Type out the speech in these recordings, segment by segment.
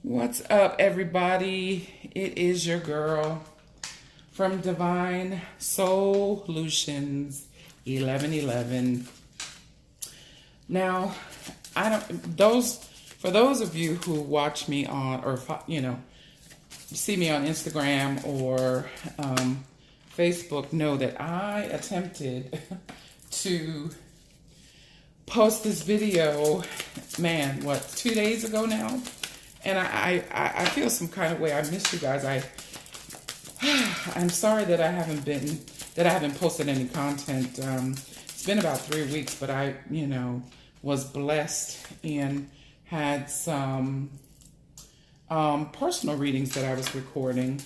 What's up, everybody? It is your girl from Divine Solutions 1111. Now, for those of you who watch me on, or see me on Instagram or Facebook, know that I attempted to post this video, 2 days ago now. And I feel some kind of way. I miss you guys. I'm sorry that I haven't posted any content. It's been about 3 weeks, but I was blessed and had some personal readings that I was recording,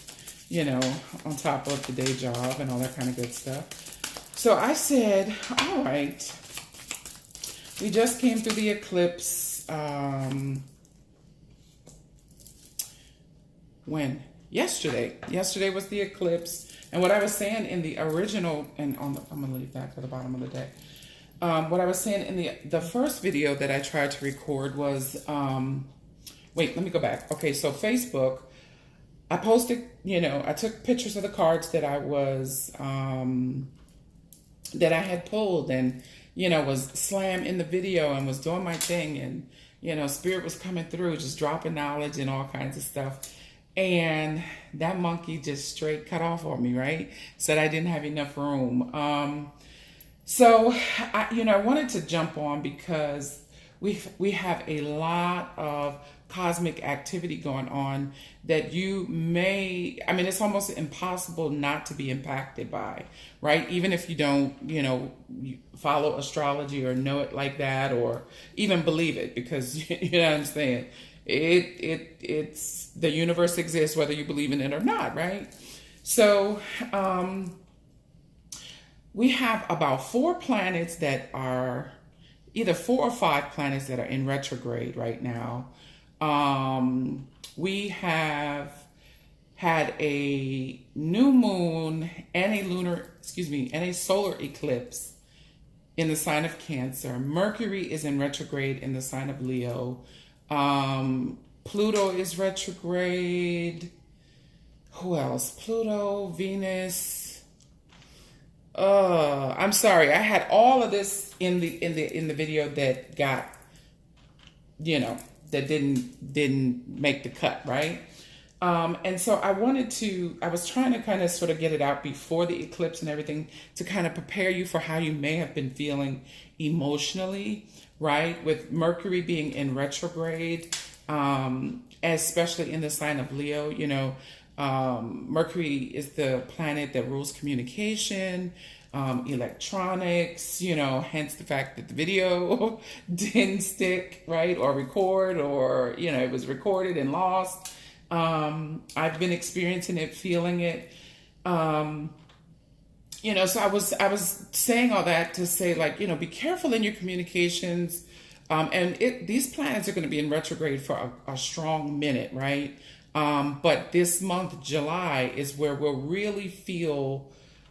on top of the day job and all that kind of good stuff. So I said, all right, we just came through the eclipse. When? Yesterday. Yesterday was the eclipse. And what I was saying in the original, I'm going to leave that for the bottom of the deck. What I was saying in the first video that I tried to record was, wait, let me go back. Okay, so Facebook, I posted, I took pictures of the cards that I was, that I had pulled and, was slam in the video and was doing my thing. And, Spirit was coming through, just dropping knowledge and all kinds of stuff. And that monkey just straight cut off on me, right? Said I didn't have enough room. So I wanted to jump on because we have a lot of cosmic activity going on that it's almost impossible not to be impacted by, right? Even if you don't, you follow astrology or know it like that, or even believe it, because you know what I'm saying? It's the universe exists whether you believe in it or not, right? So we have about 4 planets that are either 4 or 5 planets that are in retrograde right now. We have had a new moon and a solar eclipse in the sign of Cancer. Mercury is in retrograde in the sign of Leo. Pluto is retrograde. Who else? Pluto, Venus. I'm sorry. I had all of this in the video that got, that didn't make the cut, right? And so I was trying to kind of sort of get it out before the eclipse and everything to kind of prepare you for how you may have been feeling emotionally, right? With Mercury being in retrograde, especially in the sign of Leo, Mercury is the planet that rules communication, electronics, hence the fact that the video didn't stick, right? Or record, or, it was recorded and lost. I've been experiencing it, feeling it. So I was saying all that to say, be careful in your communications. And these planets are going to be in retrograde for a strong minute, right? But this month, July, is where we'll really feel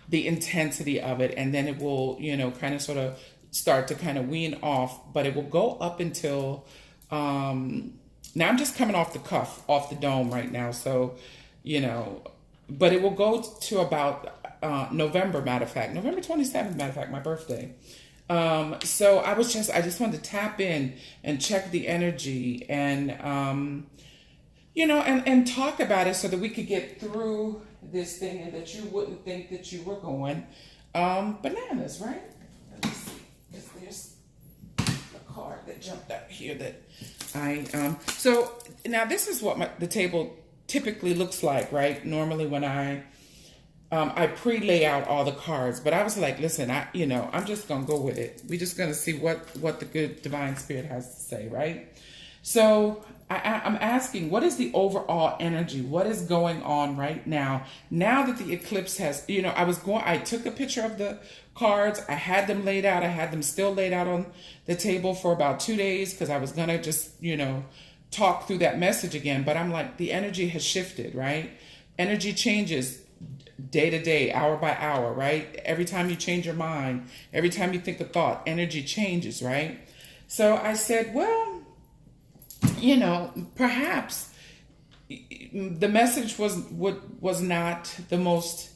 the intensity of it. And then it will, kind of sort of start to kind of wean off, but it will go up until, now I'm just coming off the cuff, off the dome right now. So, but it will go to about November, November 27th, my birthday. So I just wanted to tap in and check the energy and, and talk about it so that we could get through this thing and that you wouldn't think that you were going bananas, right? Let me see. There's a card that jumped up here that so now this is what the table typically looks like, right? Normally when I pre-lay out all the cards, but I was like, listen, I'm just going to go with it. We're just going to see what the good divine spirit has to say, right? So I'm asking, what is the overall energy? What is going on right now? Now that the eclipse has, I took a picture of the cards. I had them laid out. I had them still laid out on the table for about 2 days because I was going to just, talk through that message again. But I'm like, the energy has shifted, right? Energy changes day to day, hour by hour, right? Every time you change your mind, every time you think a thought, energy changes, right? So I said, well, perhaps the message was not the most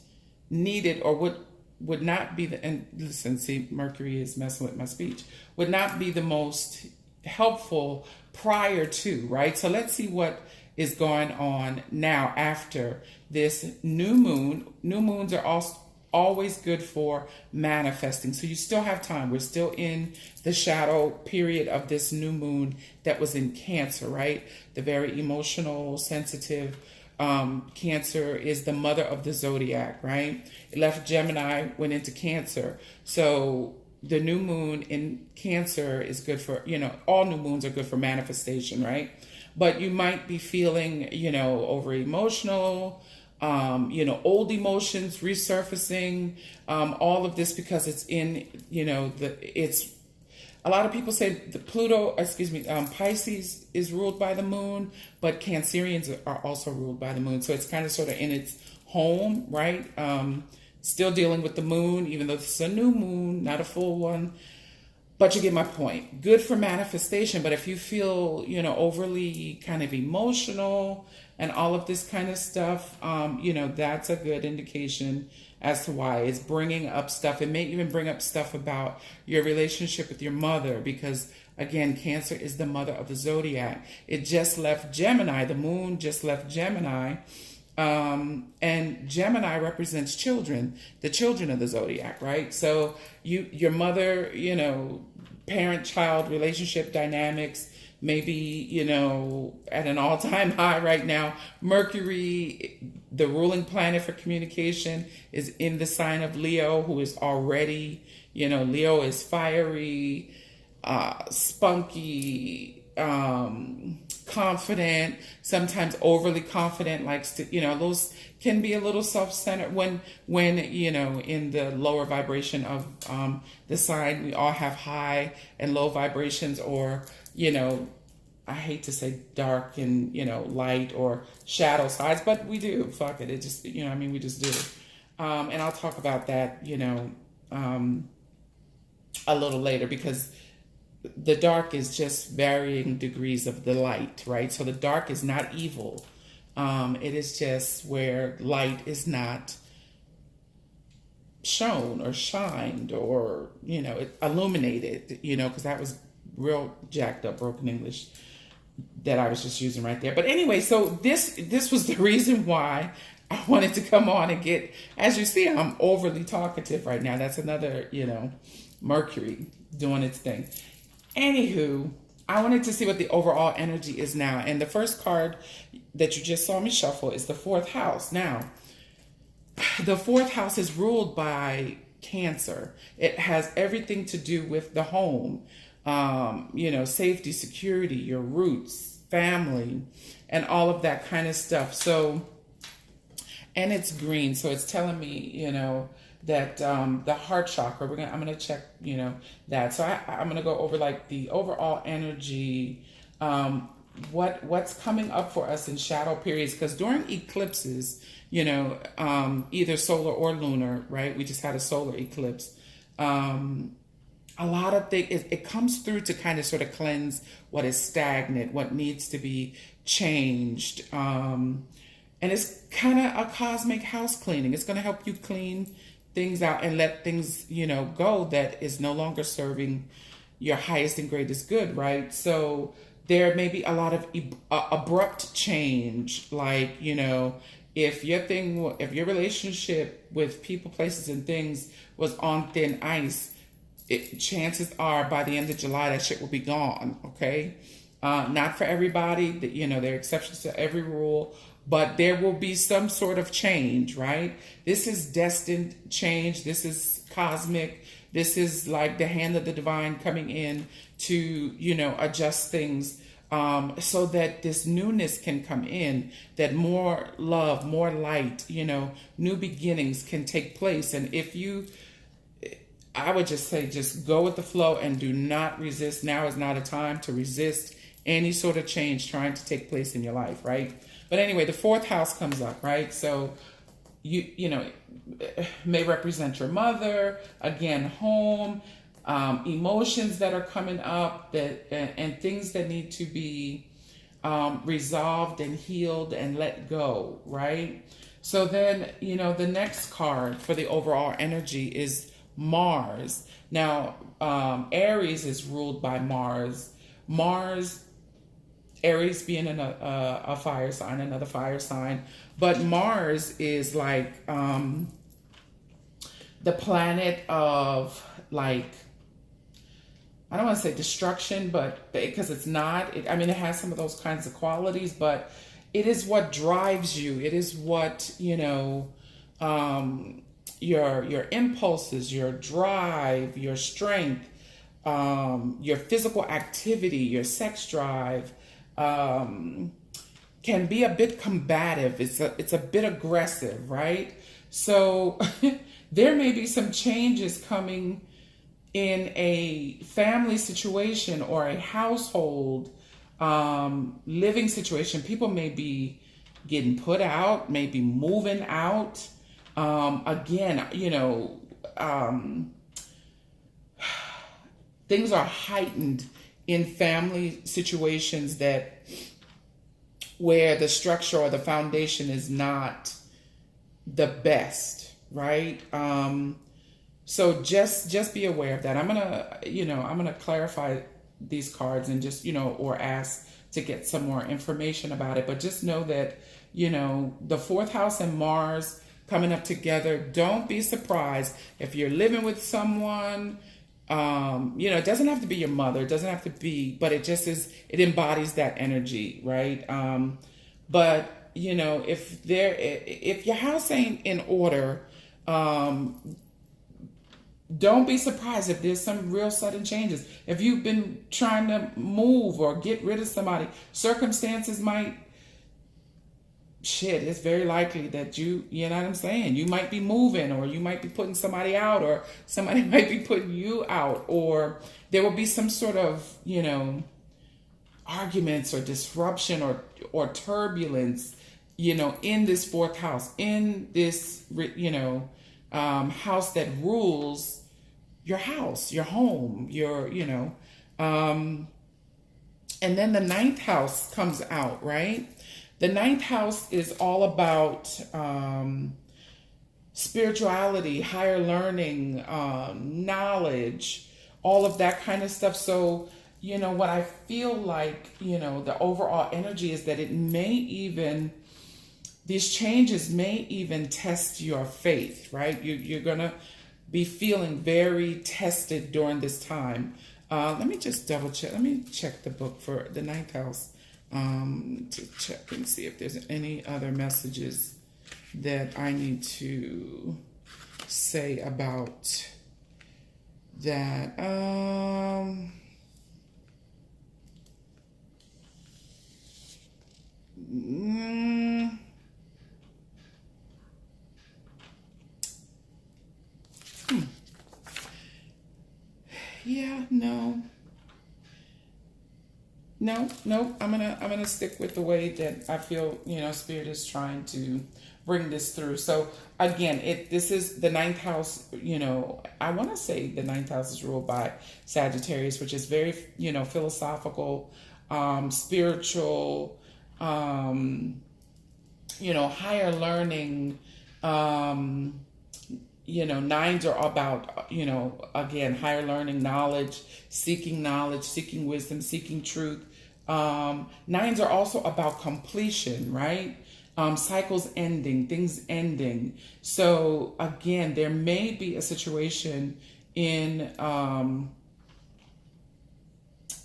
needed, or would not be the, and listen, see, Mercury is messing with my speech, would not be the most helpful prior to, right? So let's see what is going on now after this new moon. New moons are also always good for manifesting. So you still have time. We're still in the shadow period of this new moon that was in Cancer, right? The very emotional, sensitive, Cancer is the mother of the zodiac, right? It left Gemini, went into Cancer. So the new moon in Cancer is good for, all new moons are good for manifestation, right? But you might be feeling, over emotional, old emotions resurfacing, all of this because it's in, it's, a lot of people say the Pisces is ruled by the moon, but Cancerians are also ruled by the moon. So it's kind of sort of in its home, right? Still dealing with the moon, even though this is a new moon, not a full one. But you get my point. Good for manifestation. But if you feel, overly kind of emotional and all of this kind of stuff, that's a good indication as to why it's bringing up stuff. It may even bring up stuff about your relationship with your mother, because again, Cancer is the mother of the zodiac. It just left Gemini. The moon just left Gemini. And Gemini represents children, the children of the zodiac, right? So your mother, parent-child relationship dynamics, maybe, at an all-time high right now. Mercury, the ruling planet for communication, is in the sign of Leo, who is already, Leo is fiery, spunky, confident, sometimes overly confident, likes to, those can be a little self-centered when in the lower vibration of the sign. We all have high and low vibrations, or I hate to say dark and light or shadow sides, but we do. Fuck it, it just we just do. And I'll talk about that a little later, because the dark is just varying degrees of the light, right? So the dark is not evil. It is just where light is not shown or shined or, illuminated, because that was real jacked up broken English that I was just using right there. But anyway, so this was the reason why I wanted to come on and get, as you see, I'm overly talkative right now. That's another, Mercury doing its thing. Anywho, I wanted to see what the overall energy is now. And the first card that you just saw me shuffle is the fourth house. Now, the fourth house is ruled by Cancer. It has everything to do with the home, safety, security, your roots, family, and all of that kind of stuff. So, and it's green. So it's telling me, that the heart chakra, I'm gonna check, that. So I'm gonna go over like the overall energy, what's coming up for us in shadow periods, because during eclipses, either solar or lunar, right? We just had a solar eclipse. A lot of things, it comes through to kind of sort of cleanse what is stagnant, what needs to be changed. And it's kind of a cosmic house cleaning. It's going to help you clean things out and let things, go that is no longer serving your highest and greatest good, right? So there may be a lot of abrupt change, like, if your relationship with people, places, and things was on thin ice, chances are by the end of July that shit will be gone, okay? Not for everybody, there are exceptions to every rule, but there will be some sort of change, right? This is destined change. This is cosmic. This is like the hand of the divine coming in to, adjust things, so that this newness can come in, that more love, more light, new beginnings can take place. And I would just say, just go with the flow and do not resist. Now is not a time to resist any sort of change trying to take place in your life, right? But anyway, the fourth house comes up, right? So may represent your mother, again, home, emotions that are coming up, and things that need to be resolved and healed and let go, right? So then, the next card for the overall energy is Mars. Now, Aries is ruled by Mars. Aries being a fire sign, another fire sign. But Mars is like the planet of, like, I don't want to say destruction, but because it's not. It has some of those kinds of qualities, but it is what drives you. It is what, your impulses, your drive, your strength, your physical activity, your sex drive, can be a bit combative. It's a bit aggressive, right? So there may be some changes coming in a family situation or a household living situation. People may be getting put out, maybe moving out. Again, things are heightened in family situations where the structure or the foundation is not the best, right? So just be aware of that. I'm gonna clarify these cards and just, or ask to get some more information about it. But just know that, the fourth house and Mars coming up together. Don't be surprised if you're living with someone. It doesn't have to be your mother. It doesn't have to be, but it just is. It embodies that energy, right? But if your house ain't in order, don't be surprised if there's some real sudden changes. If you've been trying to move or get rid of somebody, circumstances might, it's very likely that you know what I'm saying? You might be moving, or you might be putting somebody out, or somebody might be putting you out, or there will be some sort of, arguments or disruption or turbulence, in this fourth house, in this, house that rules your house, your home, and then the ninth house comes out, right? The ninth house is all about spirituality, higher learning, knowledge, all of that kind of stuff. So, what I feel like, the overall energy is that these changes may even test your faith, right? You're going to be feeling very tested during this time. Let me just double check. Let me check the book for the ninth house to check and see if there's any other messages that I need to say about that. Yeah, no. I'm gonna stick with the way that I feel, Spirit is trying to bring this through. So again, this is the ninth house. I want to say the ninth house is ruled by Sagittarius, which is very, philosophical, spiritual, higher learning. Nines are about, again, higher learning, seeking knowledge, seeking wisdom, seeking truth. Nines are also about completion, right? Cycles ending, things ending. So again, there may be a situation in,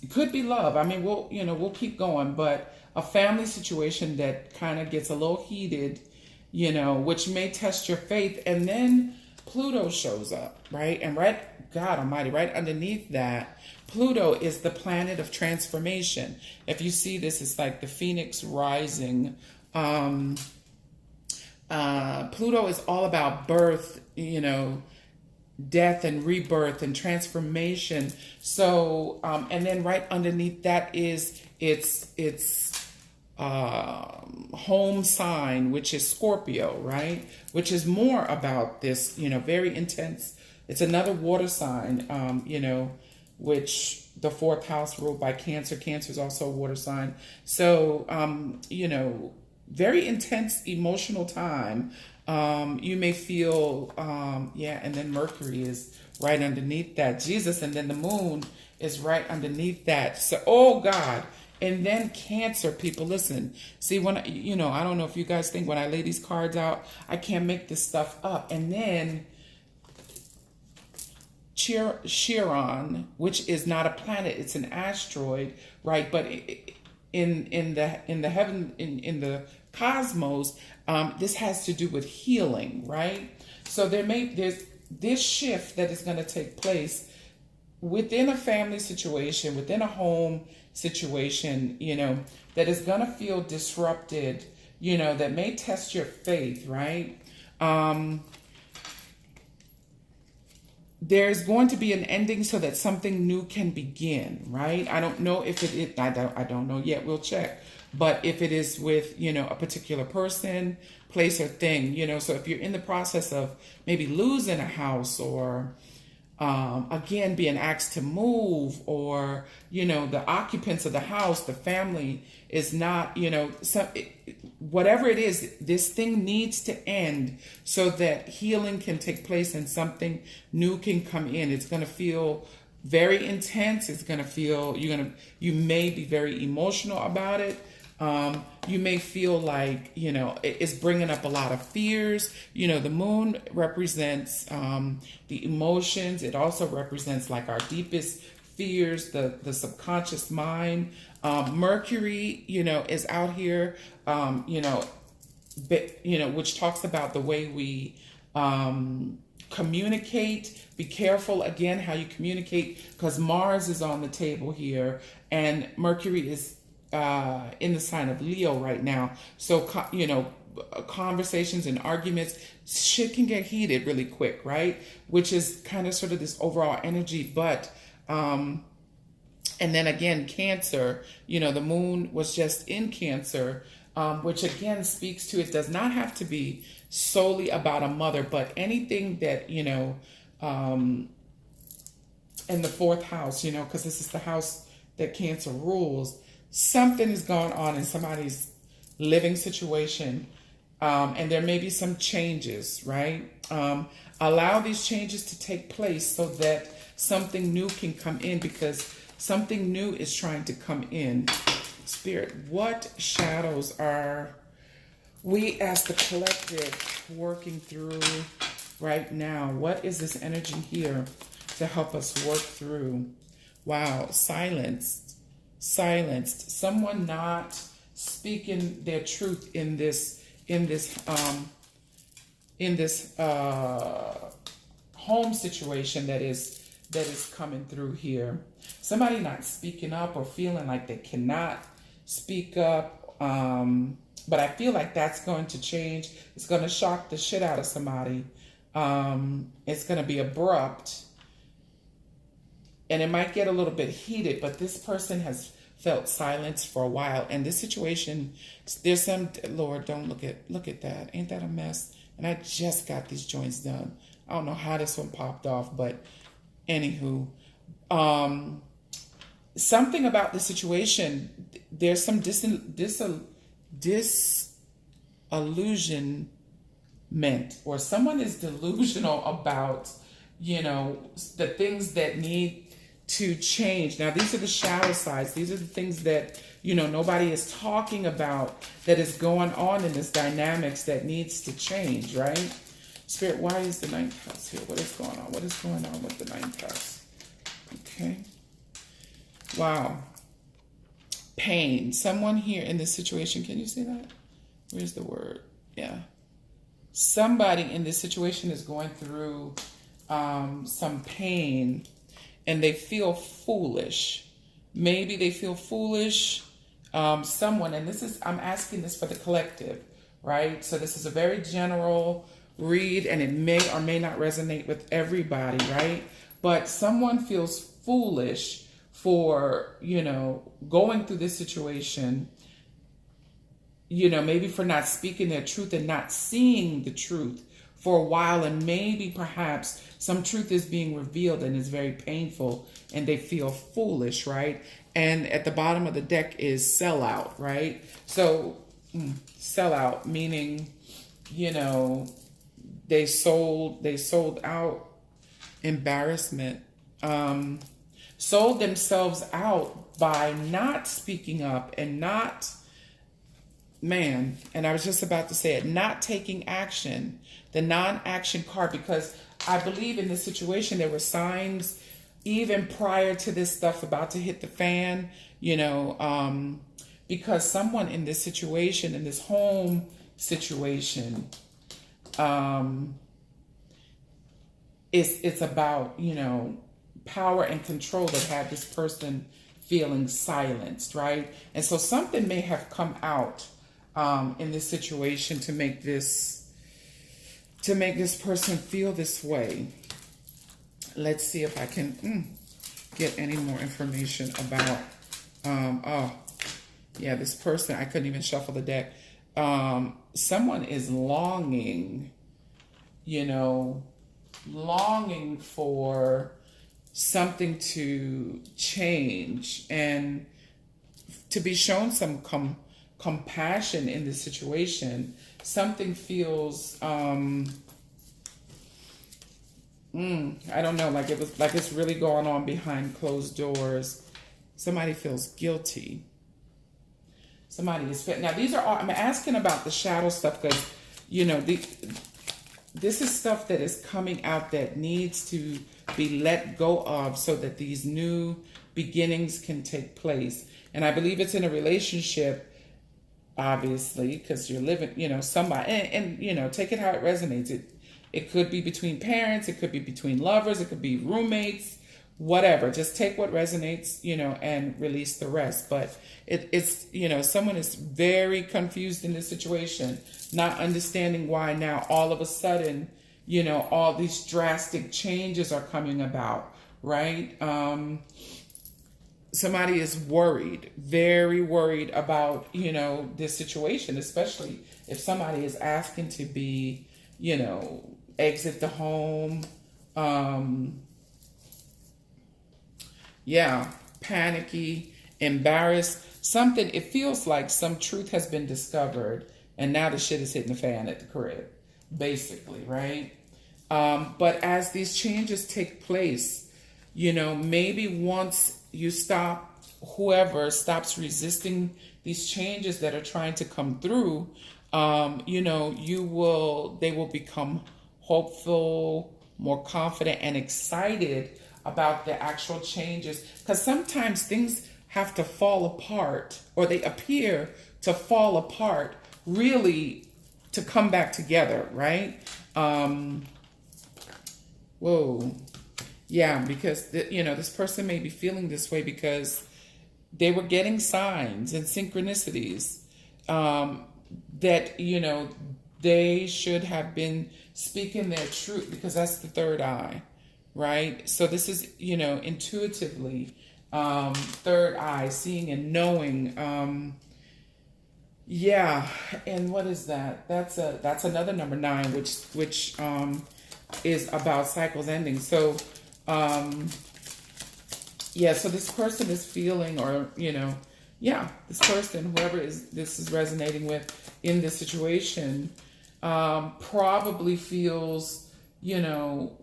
it could be love. We'll keep going, but a family situation that kind of gets a little heated, which may test your faith. And then Pluto shows up, right? And God Almighty, right underneath that, Pluto is the planet of transformation. If you see this, it's like the phoenix rising. Pluto is all about birth, death and rebirth and transformation. So, and then right underneath that is its home sign, which is Scorpio, right? Which is more about this, very intense. It's another water sign, which the fourth house ruled by Cancer. Cancer is also a water sign. So, very intense emotional time. You may feel, and then Mercury is right underneath that. Jesus, and then the moon is right underneath that. So, oh God. And then Cancer, people, listen. See, when, I don't know if you guys think when I lay these cards out, I can't make this stuff up. And then Chiron, which is not a planet, it's an asteroid, right? But in the heaven, in the cosmos, this has to do with healing, right? So there's this shift that is going to take place within a family situation, within a home situation, that is going to feel disrupted, that may test your faith, right? There's going to be an ending so that something new can begin, right? I don't know if it is, I don't know yet, we'll check. But if it is with, a particular person, place, or thing, so if you're in the process of maybe losing a house, or again, being asked to move, or, the occupants of the house, the family is not, whatever it is, this thing needs to end so that healing can take place and something new can come in. It's going to feel very intense. It's going to feel, you may be very emotional about it. You may feel like, it's bringing up a lot of fears. The moon represents the emotions. It also represents like our deepest fears, the subconscious mind. Mercury, is out here, which talks about the way we communicate. Be careful, again, how you communicate, because Mars is on the table here, and Mercury is in the sign of Leo right now. So, conversations and arguments, shit can get heated really quick, right? Which is kind of sort of this overall energy. But, and then again, Cancer, the moon was just in Cancer, which again speaks to, it does not have to be solely about a mother, but anything that, in the fourth house, because this is the house that Cancer rules. Something is going on in somebody's living situation, and there may be some changes, right? Allow these changes to take place so that something new can come in, because something new is trying to come in. Spirit, what shadows are we as the collective working through right now? What is this energy here to help us work through? Wow, silenced. Someone not speaking their truth in this home situation that is coming through here. Somebody not speaking up or feeling like they cannot speak up. But I feel like that's going to change. It's going to shock the shit out of somebody. It's going to be abrupt. And it might get a little bit heated, but this person has felt silence for a while. And this situation, there's some, Lord, don't look at that. Ain't that a mess? And I just got these joints done. I don't know how this one popped off, but anywho, something about the situation, there's some disillusionment, or someone is delusional about, the things that need to change. Now, these are the shadow sides. These are the things that, nobody is talking about, that is going on in this dynamics that needs to change, right? Spirit, why is the ninth house here? What is going on? What is going on with the ninth house? Okay. Wow. Pain. Someone here in this situation, can you see that? Where's the word? Yeah. Somebody in this situation is going through some pain, and they feel foolish. Maybe they feel foolish. Someone, and I'm asking this for the collective, right? So this is a very general read, and it may or may not resonate with everybody, right? But someone feels foolish for, going through this situation, maybe for not speaking their truth and not seeing the truth for a while, and maybe perhaps some truth is being revealed and is very painful, and they feel foolish, right? And at the bottom of the deck is sellout, right? So sellout meaning, you know, they sold out. Embarrassment, sold themselves out by not speaking up and not, man, and I was just about to say it, not taking action, the non-action card, because I believe in this situation there were signs even prior to this stuff about to hit the fan, you know, because someone in this situation, in this home situation, it's about, you know, power and control that had this person feeling silenced, right? And so something may have come out in this situation to make this person feel this way. Let's see if I can get any more information about oh yeah, this person, I couldn't even shuffle the deck. Someone is longing, you know, longing for something to change and to be shown some compassion in this situation. Something feels I don't know, like it's really going on behind closed doors. Somebody feels guilty. Somebody is fit. Now these are all, I'm asking about the shadow stuff because, you know, this is stuff that is coming out that needs to be let go of so that these new beginnings can take place. And I believe it's in a relationship, obviously, because you're living, you know, somebody, and you know, take it how it resonates. It could be between parents, it could be between lovers, it could be roommates, whatever. Just take what resonates, you know, and release the rest. But it's, you know, someone is very confused in this situation, not understanding why now all of a sudden, you know, all these drastic changes are coming about, right? Somebody is worried, very worried about, you know, this situation, especially if somebody is asking to be, you know, exit the home. Yeah, panicky, embarrassed, something. It feels like some truth has been discovered and now the shit is hitting the fan at the crib, basically, right? But as these changes take place, you know, maybe once you stop, whoever stops resisting these changes that are trying to come through, you know, they will become hopeful, more confident and excited about the actual changes. Because sometimes things have to fall apart, or they appear to fall apart really to come back together, right? Whoa. Yeah, because, you know, this person may be feeling this way because they were getting signs and synchronicities that, you know, they should have been speaking their truth, because that's the third eye, right? So this is, you know, intuitively, third eye, seeing and knowing. Yeah, and what is that? That's another number 9, which is about cycles ending. So yeah, so this person is feeling, or, you know, yeah, this person, whoever this is resonating with in this situation, probably feels, you know,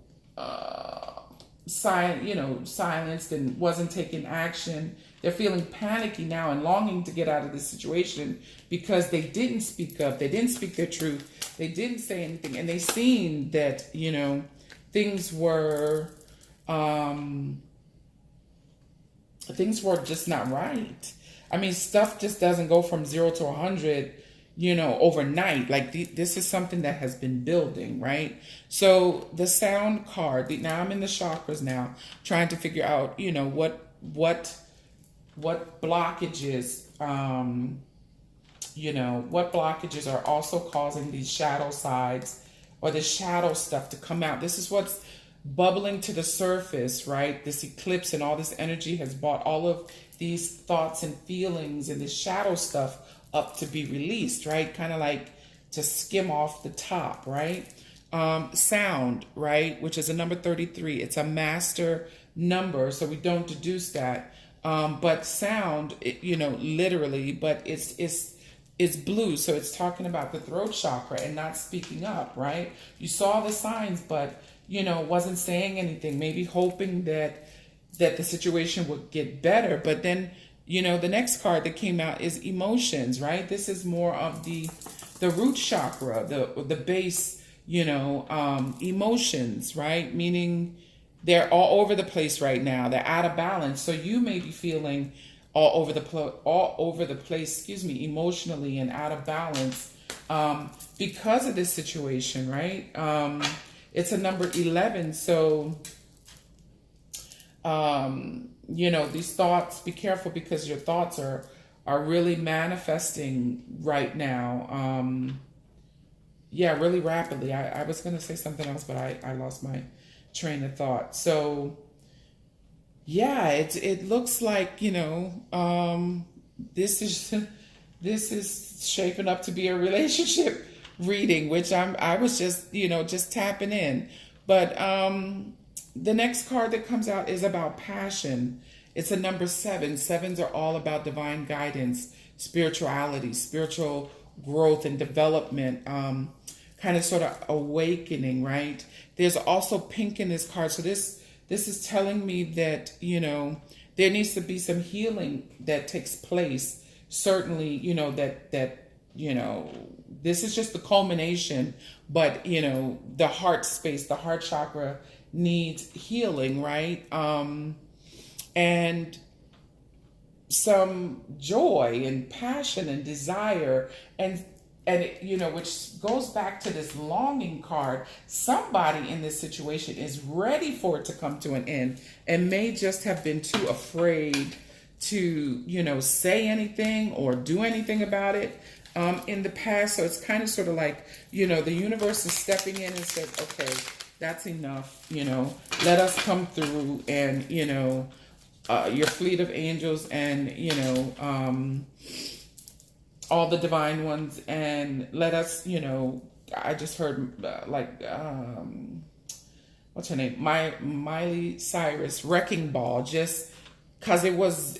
silenced and wasn't taking action. They're feeling panicky now and longing to get out of this situation because they didn't speak up. They didn't speak their truth. They didn't say anything. And they seen that, you know, things were just not right. I mean, stuff just doesn't go from 0 to 100, you know, overnight. Like this is something that has been building, right? So the sound card, now I'm in the chakras now, trying to figure out, you know, what blockages, you know, what blockages are also causing these shadow sides or the shadow stuff to come out. This is what's bubbling to the surface, right? This eclipse and all this energy has brought all of these thoughts and feelings and this shadow stuff up to be released, right? Kind of like to skim off the top, right? Sound, right, which is a number 33. It's a master number, so we don't deduce that. But sound, literally, but it's blue, so it's talking about the throat chakra and not speaking up, right? You saw the signs, but wasn't saying anything, maybe hoping that the situation would get better. But then, the next card that came out is emotions, right? This is more of the root chakra, the base, emotions, right? Meaning they're all over the place right now. They're out of balance. So you may be feeling all over the place, emotionally and out of balance because of this situation, right? It's a number 11. So, these thoughts, be careful, because your thoughts are really manifesting right now. Really rapidly. I was going to say something else, but I lost my train of thought. So, it looks like, this is shaping up to be a relationship reading, which I was just tapping in. But the next card that comes out is about passion. It's a number 7. Sevens are all about divine guidance, spirituality, spiritual growth and development, kind of sort of awakening, right? There's also pink in this card. So this is telling me that, there needs to be some healing that takes place. Certainly, this is just the culmination, but, the heart space, the heart chakra needs healing, right? And some joy and passion and desire and which goes back to this longing card. Somebody in this situation is ready for it to come to an end and may just have been too afraid to, say anything or do anything about it in the past. So it's kind of sort of like, the universe is stepping in and said, okay, that's enough, let us come through and, your fleet of angels and, all the divine ones, and let us, I just heard what's her name? Miley Cyrus, Wrecking Ball, just because it was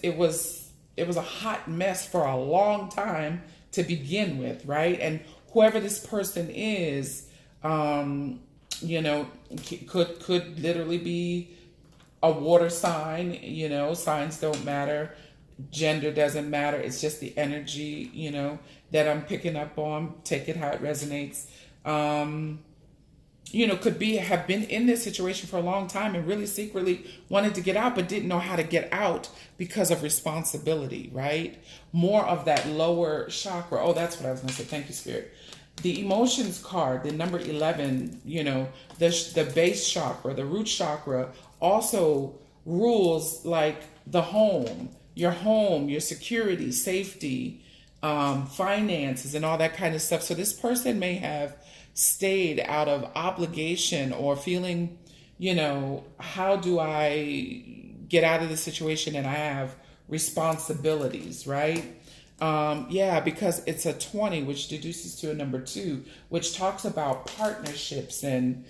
a hot mess for a long time to begin with, right? And whoever this person is, could literally be a water sign. Signs don't matter. Gender doesn't matter. It's just the energy, that I'm picking up on. Take it how it resonates. Could have been in this situation for a long time and really secretly wanted to get out, but didn't know how to get out because of responsibility, right? More of that lower chakra. Oh, that's what I was going to say. Thank you, Spirit. The emotions card, the number 11, the base chakra, the root chakra, also rules like the home, your security, safety, finances, and all that kind of stuff. So this person may have stayed out of obligation or feeling, how do I get out of the situation, and I have responsibilities, right? Because it's a 20, which deduces to a number 2, which talks about partnerships and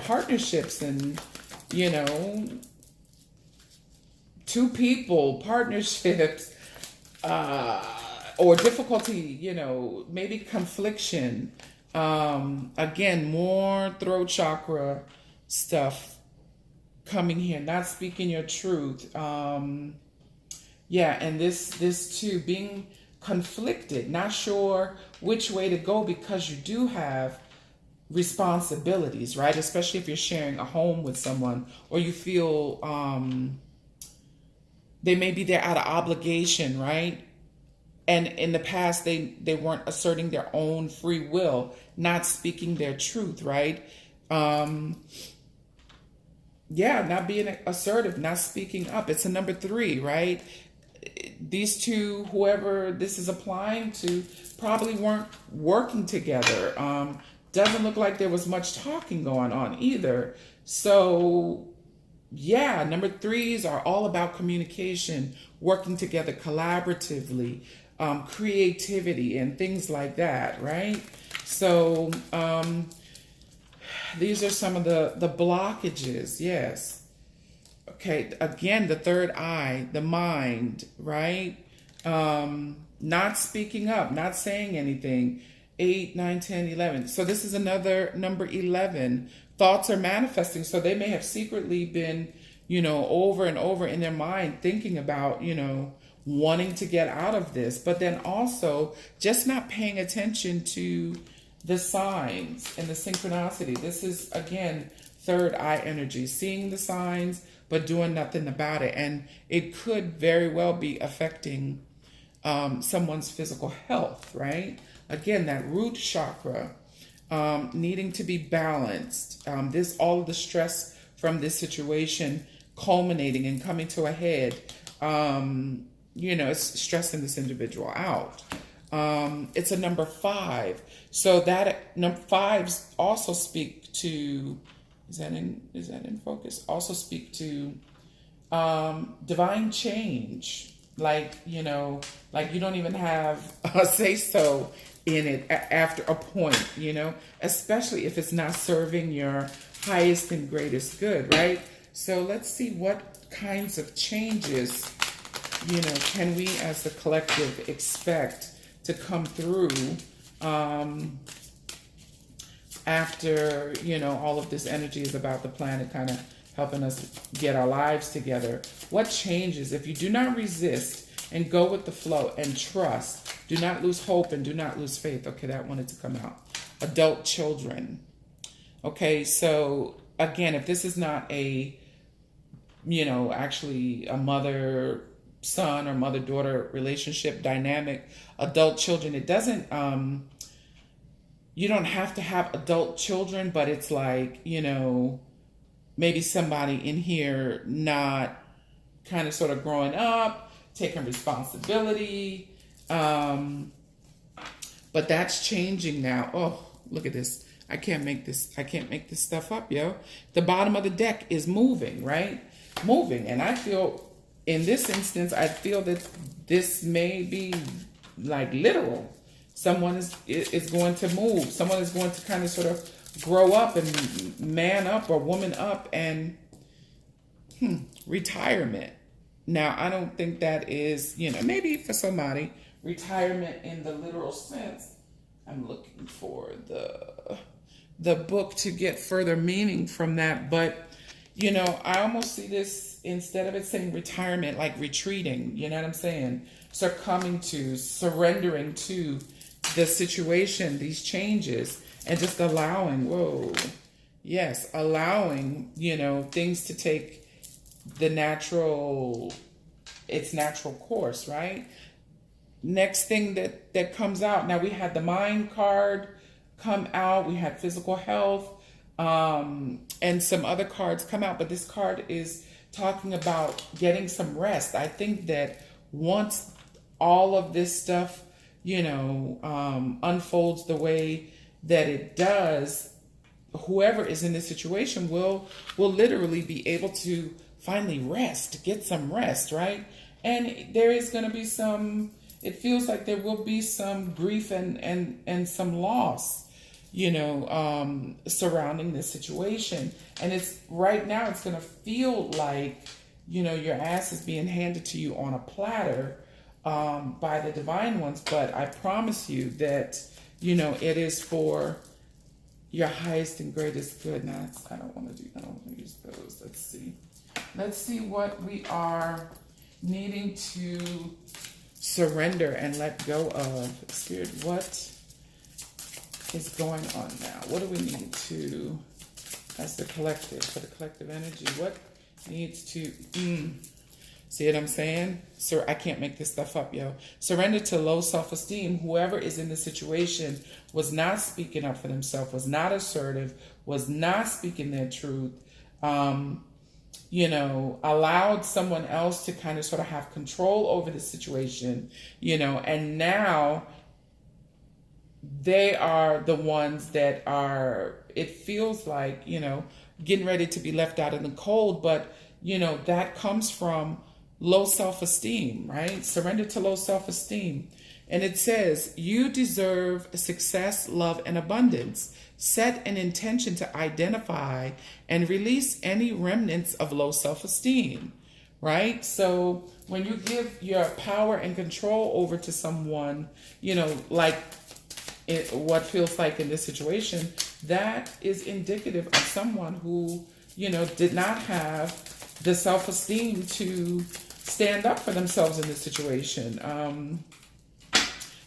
partnerships and, two people, partnerships, or difficulty, maybe confliction. Again, more throat chakra stuff coming here, not speaking your truth. And this too, being conflicted, not sure which way to go, because you do have responsibilities, right? Especially if you're sharing a home with someone, or you feel they may be there out of obligation, right? And in the past, they weren't asserting their own free will, not speaking their truth, right? Not being assertive, not speaking up. It's a number 3, right? These two, whoever this is applying to, probably weren't working together. Doesn't look like there was much talking going on either. So, number 3s are all about communication, working together collaboratively, creativity and things like that, right? So these are some of the blockages, yes. Okay, again, the third eye, the mind, right? Not speaking up, not saying anything. 8, 9, 10, 11. So this is another number 11. Thoughts are manifesting. So they may have secretly been, over and over in their mind thinking about, wanting to get out of this. But then also just not paying attention to the signs and the synchronicity. This is, again, third eye energy. Seeing the signs, but doing nothing about it. And it could very well be affecting someone's physical health, right? Again, that root chakra needing to be balanced. All of the stress from this situation culminating and coming to a head, it's stressing this individual out. It's a number 5. So that number 5s also speak to, is that in focus? Also speak to divine change. Like you don't even have a say so in it after a point, especially if it's not serving your highest and greatest good, right? So let's see what kinds of changes, can we as the collective expect to come through after, all of this energy is about the planet kind of helping us get our lives together. What changes? If you do not resist and go with the flow and trust, do not lose hope and do not lose faith. Okay, that wanted to come out. Adult children. Okay, so again, if this is not a, actually a mother-son or mother-daughter relationship dynamic, adult children, it doesn't, you don't have to have adult children, but it's like, maybe somebody in here not kind of sort of growing up, taking responsibility. But that's changing now. Oh, look at this. I can't make this stuff up, yo. The bottom of the deck is moving, right? Moving. And I feel, in this instance, I feel that this may be like literal. Someone is going to move. Someone is going to kind of sort of grow up and man up or woman up and retirement. Now, I don't think that is, maybe for somebody, retirement in the literal sense. I'm looking for the book to get further meaning from that. But, I almost see this, instead of it saying retirement, like retreating, you know what I'm saying? Succumbing to, surrendering to the situation, these changes, and just allowing, allowing, things to take its natural course, right? Next thing that comes out, now we had the mind card come out, we had physical health, and some other cards come out, but this card is talking about getting some rest. I think that once all of this stuff, unfolds the way that it does, whoever is in this situation will literally be able to finally rest, get some rest, right? And there is going to be it feels like there will be some grief and some loss, surrounding this situation. And right now it's going to feel like, your ass is being handed to you on a platter by the divine ones. But I promise you that, it is for your highest and greatest good. Now, I don't want to use those. Let's see what we are needing to surrender and let go of. Spirit, what is going on now? What do we need to, as the collective, for the collective energy, what needs to, see what I'm saying? Sir, I can't make this stuff up, yo. Surrender to low self-esteem. Whoever is in the situation was not speaking up for themselves, was not assertive, was not speaking their truth, allowed someone else to kind of sort of have control over the situation, and now they are the ones that are, it feels like, getting ready to be left out in the cold, but, that comes from low self-esteem, right? Surrender to low self-esteem. And it says, you deserve success, love, and abundance. Set an intention to identify and release any remnants of low self-esteem, right? So when you give your power and control over to someone, like what feels like in this situation, that is indicative of someone who, did not have the self-esteem to stand up for themselves in this situation.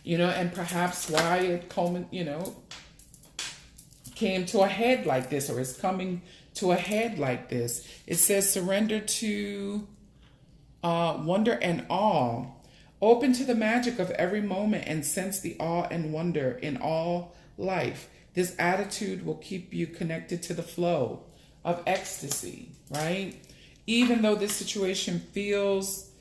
And perhaps why it came to a head like this, or is coming to a head like this. It says surrender to wonder and awe. Open to the magic of every moment and sense the awe and wonder in all life. This attitude will keep you connected to the flow of ecstasy, right? Even though this situation feels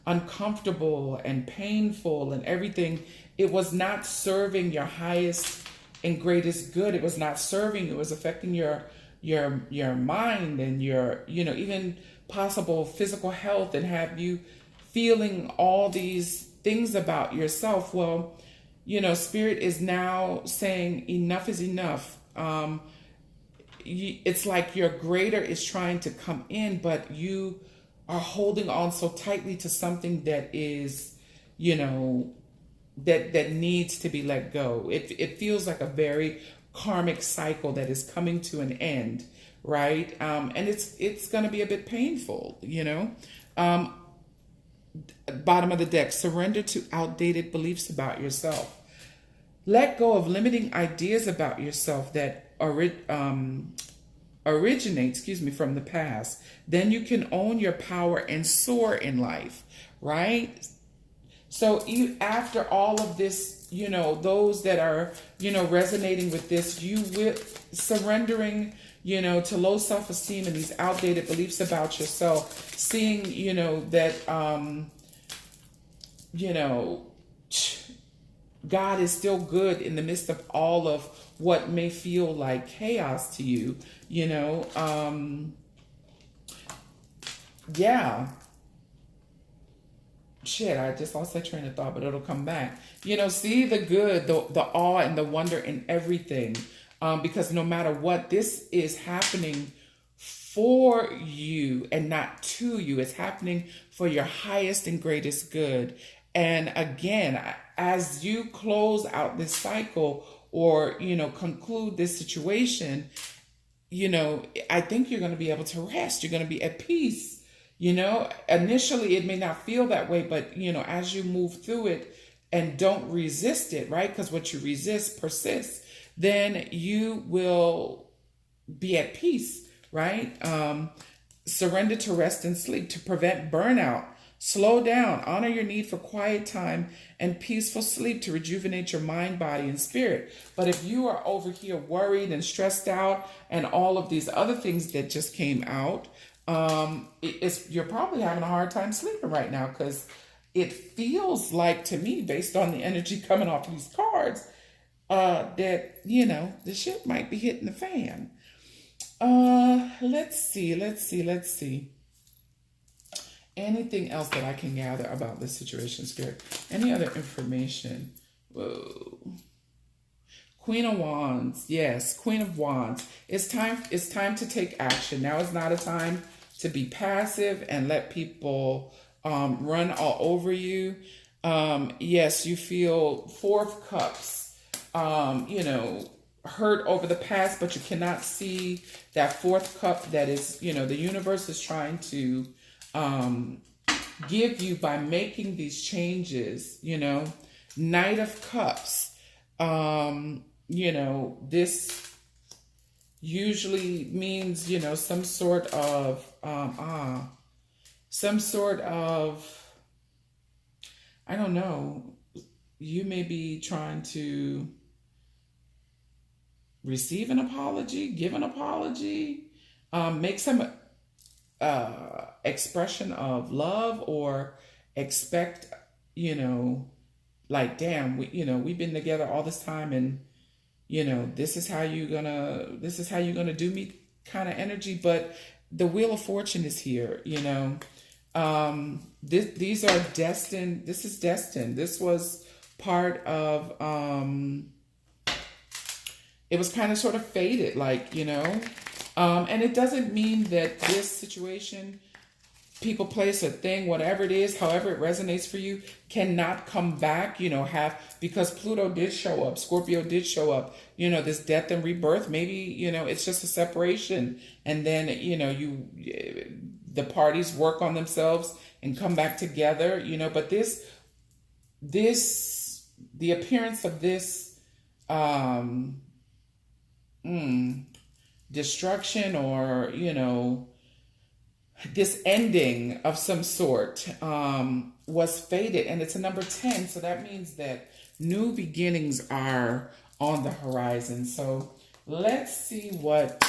uncomfortable and painful and everything, it was not serving your highest and greatest good. It was not serving. It was affecting your mind and your, even possible physical health, and have you feeling all these things about yourself. Well, Spirit is now saying enough is enough. It's like your greater is trying to come in, but you are holding on so tightly to something that is, that needs to be let go. It feels like a very karmic cycle that is coming to an end, right? And it's going to be a bit painful, Bottom of the deck, surrender to outdated beliefs about yourself. Let go of limiting ideas about yourself that originate from the past. Then you can own your power and soar in life, right? So after all of this, those that are, resonating with this, you will surrendering, to low self-esteem and these outdated beliefs about yourself, seeing, that, God is still good in the midst of all of what may feel like chaos to you, yeah. Shit, I just lost that train of thought, but it'll come back. See the good, the awe and the wonder in everything. Because no matter what, this is happening for you and not to you. It's happening for your highest and greatest good. And again, as you close out this cycle or, conclude this situation, I think you're going to be able to rest. You're going to be at peace. Initially it may not feel that way, but, as you move through it and don't resist it, right? Because what you resist persists, then you will be at peace, right? Surrender to rest and sleep to prevent burnout. Slow down, honor your need for quiet time and peaceful sleep to rejuvenate your mind, body, and spirit. But if you are over here worried and stressed out and all of these other things that just came out, you're probably having a hard time sleeping right now, because it feels like, to me, based on the energy coming off of these cards, that, the shit might be hitting the fan. Let's see. Anything else that I can gather about this situation, Spirit? Any other information? Whoa. Queen of Wands. Yes, Queen of Wands. It's time to take action. Now is not a time to be passive and let people run all over you. Yes, you feel Four of Cups. Hurt over the past, but you cannot see that fourth cup that is, the universe is trying to give you by making these changes. Knight of Cups. This usually means, some sort of, I don't know, you may be trying to receive an apology, give an apology, make some expression of love, or expect, like, damn, we've been together all this time, and this is how you're gonna do me kind of energy. But the Wheel of Fortune is here, these are destined. This is destined. This was part of, it was kind of sort of fated, and it doesn't mean that this situation, people, place, or thing, whatever it is, however it resonates for you, cannot come back, because Pluto did show up, Scorpio did show up, this death and rebirth. Maybe, it's just a separation. And then, the parties work on themselves and come back together, but the appearance of this, destruction, or, this ending of some sort, was fated, and it's a number 10. So that means that new beginnings are on the horizon. So let's see what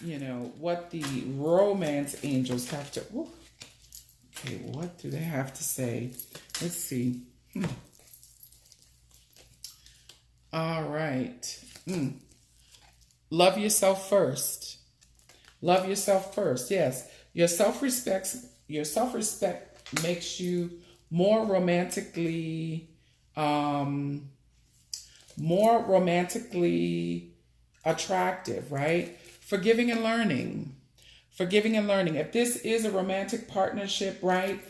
the romance angels have to, okay, what do they have to say? Let's see. All right. Love yourself first. Love yourself first. Yes. Your self-respect makes you more romantically attractive, right? Forgiving and learning. If this is a romantic partnership, right?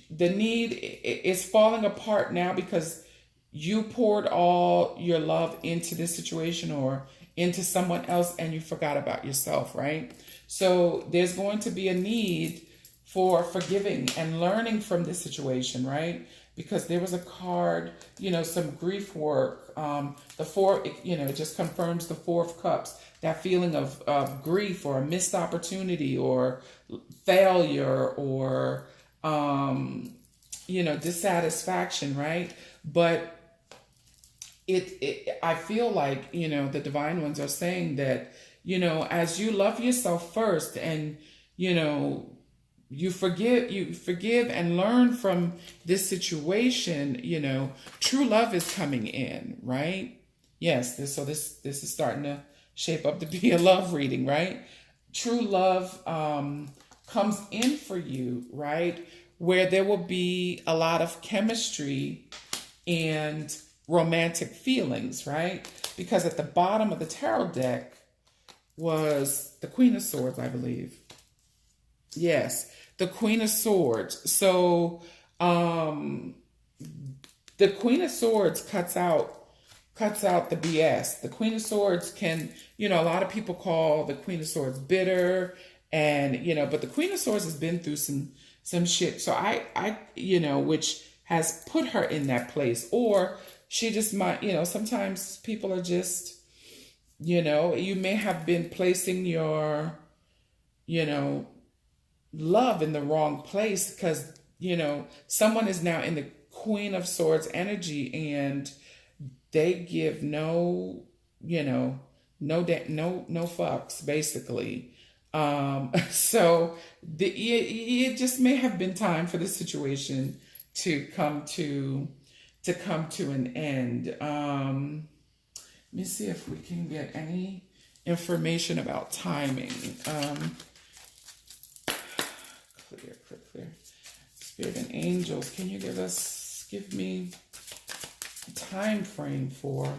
The need is falling apart now because you poured all your love into this situation or into someone else, and you forgot about yourself, right? So there's going to be a need for forgiving and learning from this situation, right? Because there was a card, some grief work. The four, it just confirms the Four of Cups, that feeling of grief or a missed opportunity or failure or, dissatisfaction, right? But I feel like, the divine ones are saying that, as you love yourself first and, you forgive and learn from this situation, true love is coming in, right? Yes. This is starting to shape up to be a love reading, right? True love, comes in for you, right? Where there will be a lot of chemistry and romantic feelings, right? Because at the bottom of the tarot deck was the Queen of Swords, I believe. Yes, the Queen of Swords. So the Queen of Swords cuts out the BS. The Queen of Swords can, a lot of people call the Queen of Swords bitter, and but the Queen of Swords has been through some shit. So I which has put her in that place, or she just might, sometimes people are just, you may have been placing your, love in the wrong place because, someone is now in the Queen of Swords energy and they give no fucks, basically. So it just may have been time for this situation to come to an end. Let me see if we can get any information about timing. Clear. Spirit and angels, can you give me a time frame for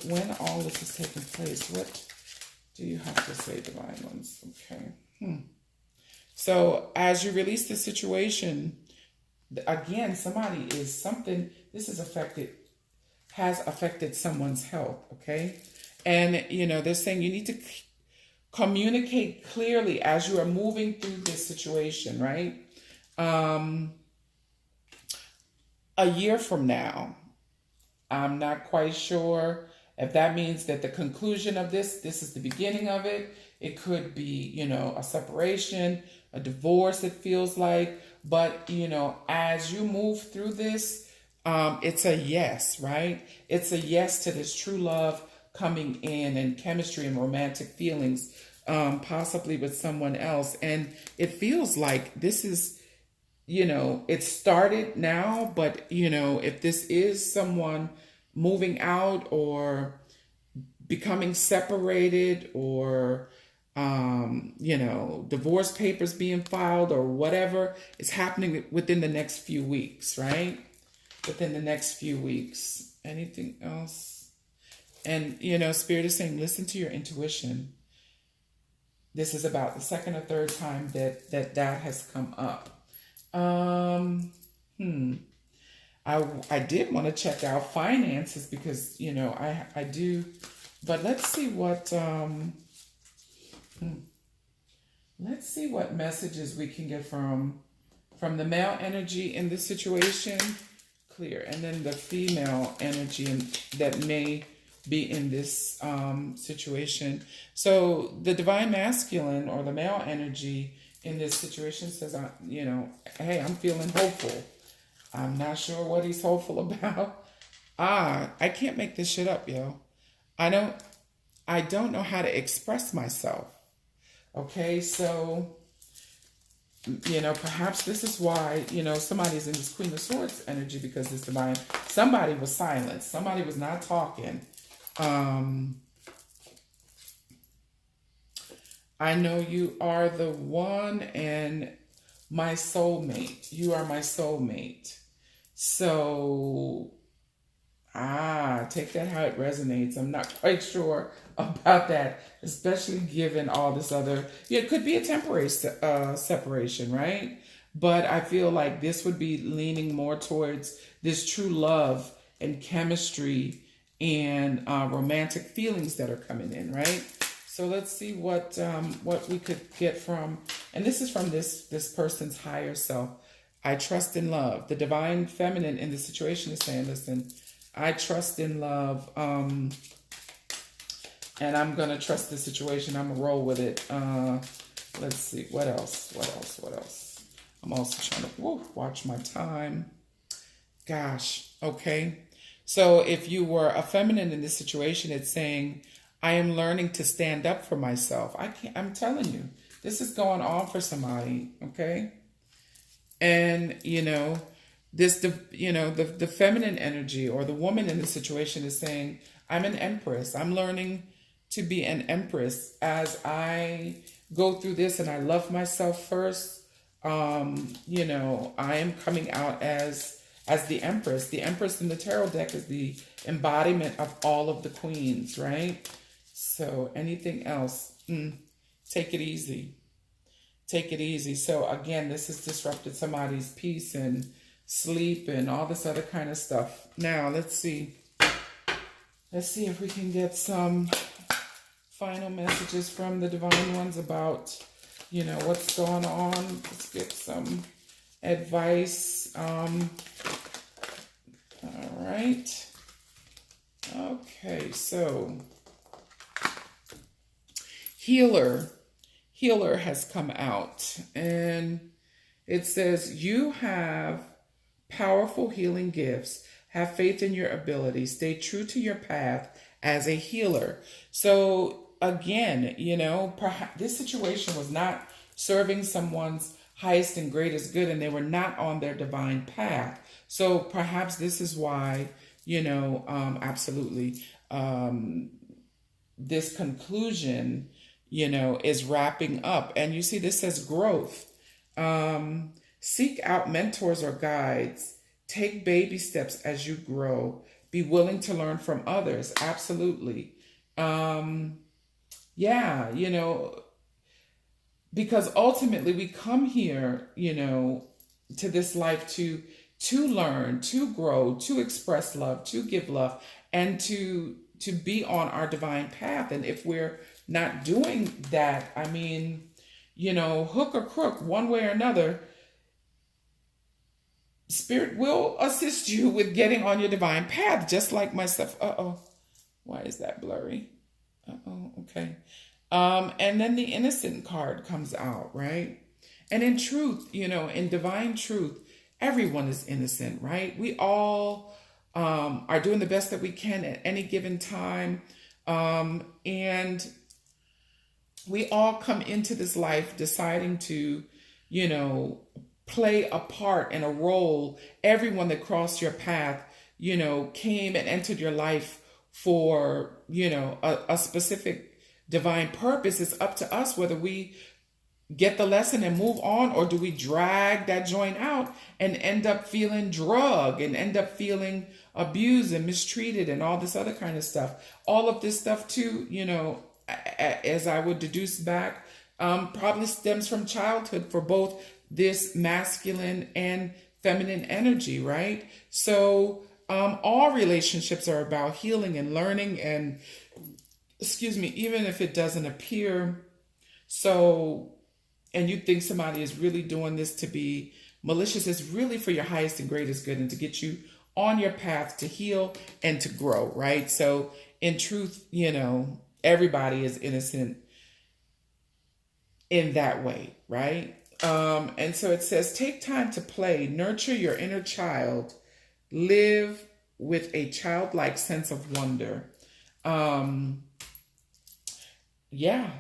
when all this is taking place? What do you have to say, divine ones? Okay. So as you release the situation, again, this has affected someone's health, okay? And, they're saying you need to communicate clearly as you are moving through this situation, right? A year from now, I'm not quite sure if that means that the conclusion of this is the beginning of it. It could be, a separation, a divorce, it feels like. But, as you move through this, it's a yes, right? It's a yes to this true love coming in and chemistry and romantic feelings, possibly with someone else. And it feels like this is, it started now, but, if this is someone moving out or becoming separated or divorce papers being filed or whatever is happening within the next few weeks, right? Within the next few weeks. Anything else? And, Spirit is saying, listen to your intuition. This is about the second or third time that has come up. I did want to check out finances because, I do, but let's see what, let's see what messages we can get from the male energy in this situation. Clear. And then the female energy that may be in this situation. So the divine masculine or the male energy in this situation says, hey, I'm feeling hopeful. I'm not sure what he's hopeful about. I can't make this shit up, yo. I don't know how to express myself. Okay, so, perhaps this is why, somebody's in this Queen of Swords energy because this divine, somebody was silent. Somebody was not talking. I know you are the one and my soulmate. You are my soulmate. So, take that how it resonates. I'm not quite sure about that, especially given all this other, it could be a temporary separation, right? But I feel like this would be leaning more towards this true love and chemistry and romantic feelings that are coming in, right? So let's see what we could get from, and this is from this person's higher self. I trust in love. The divine feminine in the situation is saying, listen, I trust in love, and I'm going to trust the situation. I'm going to roll with it. Let's see. What else? I'm also trying to watch my time. Gosh. Okay. So if you were a feminine in this situation, it's saying, I am learning to stand up for myself. I'm telling you, this is going on for somebody. Okay. And, the feminine energy or the woman in the situation is saying, I'm an empress. I'm learning to be an empress as I go through this and I love myself first. I am coming out as the empress. The empress in the tarot deck is the embodiment of all of the queens, right? So anything else? Take it easy. Take it easy. So again, this has disrupted somebody's peace and sleep and all this other kind of stuff. Now, let's see. Let's see if we can get some final messages from the divine ones about, what's going on. Let's get some advice. All right. Okay, so Healer has come out, and it says, you have powerful healing gifts. Have faith in your ability. Stay true to your path as a healer. So again, perhaps this situation was not serving someone's highest and greatest good, and they were not on their divine path. So perhaps this is why, absolutely, this conclusion, is wrapping up. And you see, this says growth. Seek out mentors or guides. Take baby steps as you grow. Be willing to learn from others. Absolutely. Because ultimately we come here, to this life to learn, to grow, to express love, to give love, and to be on our divine path. And if we're not doing that, hook or crook, one way or another, Spirit will assist you with getting on your divine path, just like myself. Why is that blurry? Okay. And then the innocent card comes out, right? And in truth, in divine truth, everyone is innocent, right? We all are doing the best that we can at any given time. And we all come into this life deciding to, play a part and a role. Everyone that crossed your path, came and entered your life for, a specific divine purpose, it's up to us whether we get the lesson and move on, or do we drag that joint out and end up feeling drugged and end up feeling abused and mistreated and all this other kind of stuff. All of this stuff too, as I would deduce back, probably stems from childhood for both this masculine and feminine energy, right? So all relationships are about healing and learning, and even if it doesn't appear so, and you think somebody is really doing this to be malicious, it's really for your highest and greatest good and to get you on your path to heal and to grow, right? So in truth, everybody is innocent in that way, right? And so it says, take time to play, nurture your inner child, live with a childlike sense of wonder. Yeah.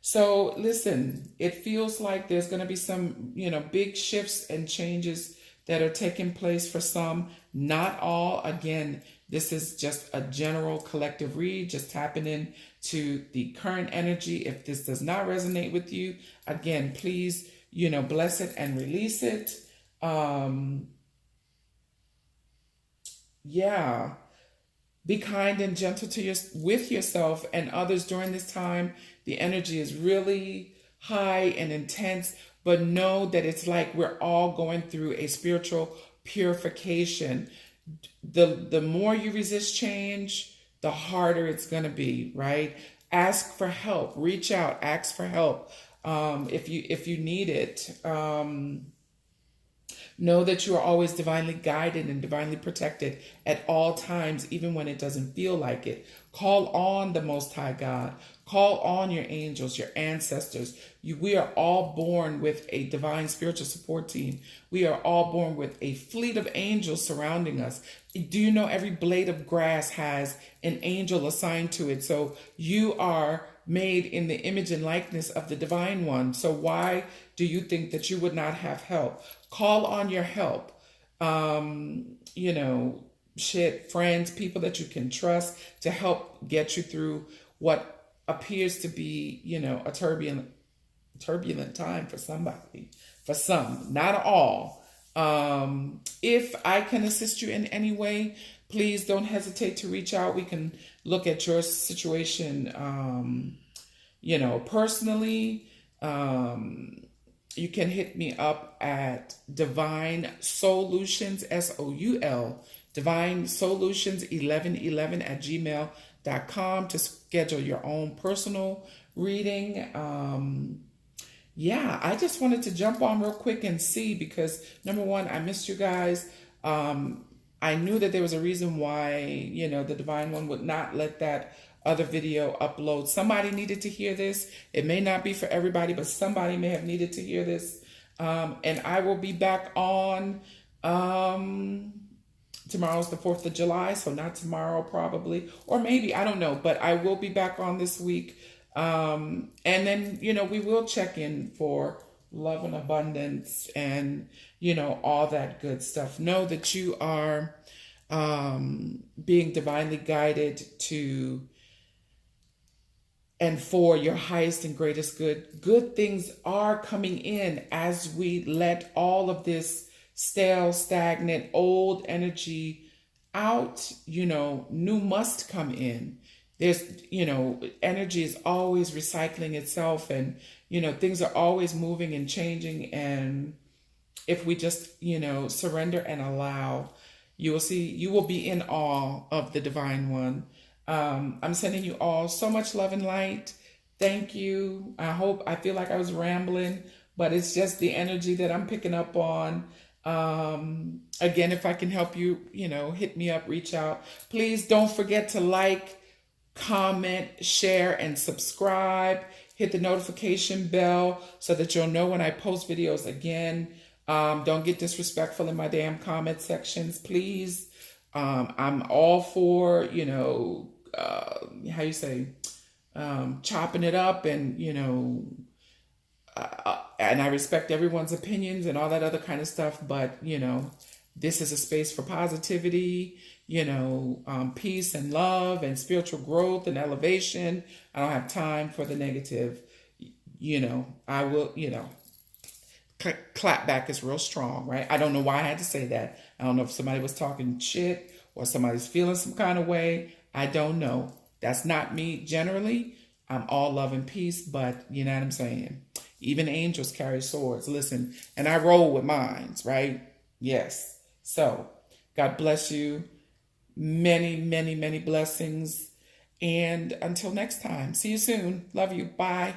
So listen, it feels like there's going to be some, big shifts and changes that are taking place for some, not all. Again, this is just a general collective read, just tapping in to the current energy. If this does not resonate with you, again, please, bless it and release it. Be kind and gentle with yourself and others during this time. The energy is really high and intense, but know that it's like we're all going through a spiritual purification. The more you resist change, the harder it's going to be, right? Ask for help, reach out, ask for help. If you need it, know that you are always divinely guided and divinely protected at all times, even when it doesn't feel like it. Call on the Most High God. Call on your angels, your ancestors. We are all born with a divine spiritual support team. We are all born with a fleet of angels surrounding us. Do you know every blade of grass has an angel assigned to it? So you are made in the image and likeness of the Divine One. So why do you think that you would not have help? Call on your help. Friends, people that you can trust to help get you through what appears to be, a turbulent time for somebody, for some, not all. If I can assist you in any way, please don't hesitate to reach out. We can look at your situation, personally. You can hit me up at Divine Solutions, SOUL, Divine Solutions 1111 at gmail.com to schedule your own personal reading. I just wanted to jump on real quick and see, because number one, I missed you guys. I knew that there was a reason why, the Divine One would not let that other video upload. Somebody needed to hear this. It may not be for everybody, but somebody may have needed to hear this. And I will be back on, tomorrow's the 4th of July, so not tomorrow probably, or maybe, I don't know, but I will be back on this week. And then, we will check in for love and abundance and, all that good stuff. Know that you are being divinely guided to and for your highest and greatest good. Good things are coming in as we let all of this stale, stagnant, old energy out. New must come in. There's, energy is always recycling itself, and, things are always moving and changing. And if we just, surrender and allow, you will be in awe of the Divine One. I'm sending you all so much love and light. Thank you. I feel like I was rambling, but it's just the energy that I'm picking up on. Again, if I can help you, hit me up, reach out. Please don't forget to like, comment, share, and subscribe. Hit the notification bell so that you'll know when I post videos again. Don't get disrespectful in my damn comment sections, please. I'm all for, chopping it up, and, and I respect everyone's opinions and all that other kind of stuff. But, this is a space for positivity, peace and love and spiritual growth and elevation. I don't have time for the negative. I will, clap back is real strong, right? I don't know why I had to say that. I don't know if somebody was talking shit or somebody's feeling some kind of way. I don't know. That's not me generally. I'm all love and peace, but you know what I'm saying? Even angels carry swords. Listen, and I roll with mines, right? Yes. So, God bless you. Many, many, many blessings. And until next time, see you soon. Love you. Bye.